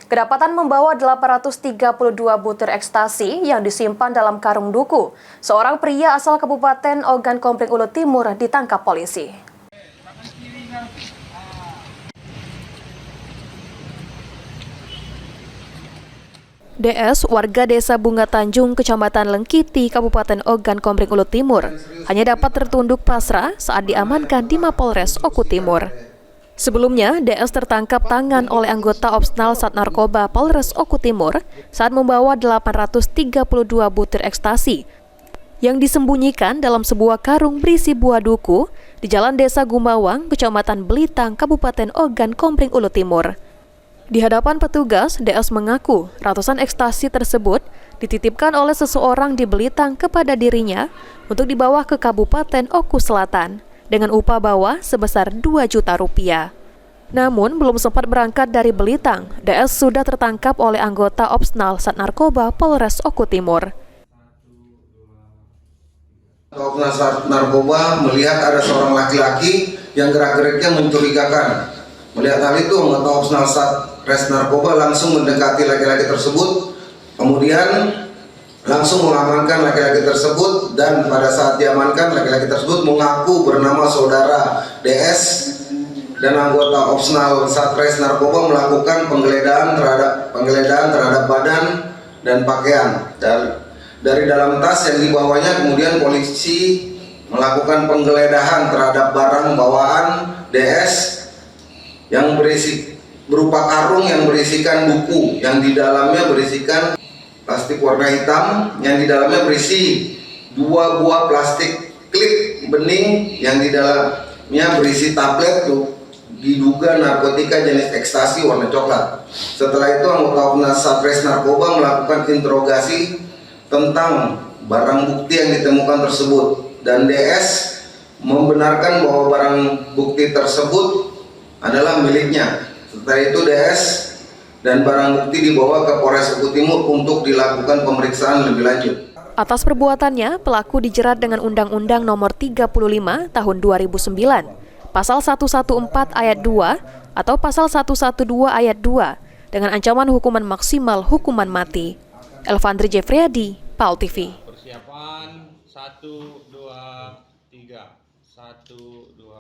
kedapatan membawa 832 butir ekstasi yang disimpan dalam karung duku. Seorang pria asal Kabupaten Ogan Komering Ulu Timur ditangkap polisi. DS, warga Desa Bunga Tanjung, Kecamatan Lengkiti, Kabupaten Ogan Komering Ulu Timur, hanya dapat tertunduk pasrah saat diamankan di Mapolres Oku Timur. Sebelumnya, DS tertangkap tangan oleh anggota Opsnal Sat Narkoba Polres Oku Timur saat membawa 832 butir ekstasi yang disembunyikan dalam sebuah karung berisi buah duku di Jalan Desa Gumawang, Kecamatan Belitang, Kabupaten Ogan Komering Ulu Timur. Di hadapan petugas, DS mengaku ratusan ekstasi tersebut dititipkan oleh seseorang di Belitang kepada dirinya untuk dibawa ke Kabupaten Oku Selatan dengan upah bawah sebesar 2 juta rupiah. Namun, belum sempat berangkat dari Belitang, DS sudah tertangkap oleh anggota Opsnal Sat Narkoba Polres Oku Timur. Opsnal Sat Narkoba melihat ada seorang laki-laki yang gerak-geriknya mencurigakan. Melihat hal itu, anggota Opsnal Satres Narkoba langsung mendekati laki-laki tersebut, kemudian langsung mengamankan laki-laki tersebut, dan pada saat diamankan, laki-laki tersebut mengaku bernama saudara DS, dan anggota Opsnal Satres Narkoba melakukan penggeledahan terhadap badan dan pakaian. Dan dari dalam tas yang dibawanya, kemudian polisi melakukan penggeledahan terhadap barang bawaan DS yang berupa karung yang berisikan buku, yang di dalamnya berisikan plastik warna hitam, yang di dalamnya berisi 2 buah plastik klip bening, yang di dalamnya berisi tablet tuh, diduga narkotika jenis ekstasi warna coklat. Setelah itu anggota Opsnal Satres Narkoba melakukan interogasi tentang barang bukti yang ditemukan tersebut, dan DS membenarkan bahwa barang bukti tersebut adalah miliknya. Setelah itu DS dan barang bukti dibawa ke Polres Oku Timur untuk dilakukan pemeriksaan lebih lanjut. Atas perbuatannya, pelaku dijerat dengan Undang-Undang Nomor 35 Tahun 2009, Pasal 114 Ayat 2 atau Pasal 112 Ayat 2 dengan ancaman hukuman maksimal hukuman mati. Elvandri Jeffriyadi, PAL TV. Persiapan 1, 2, 3. 1, 2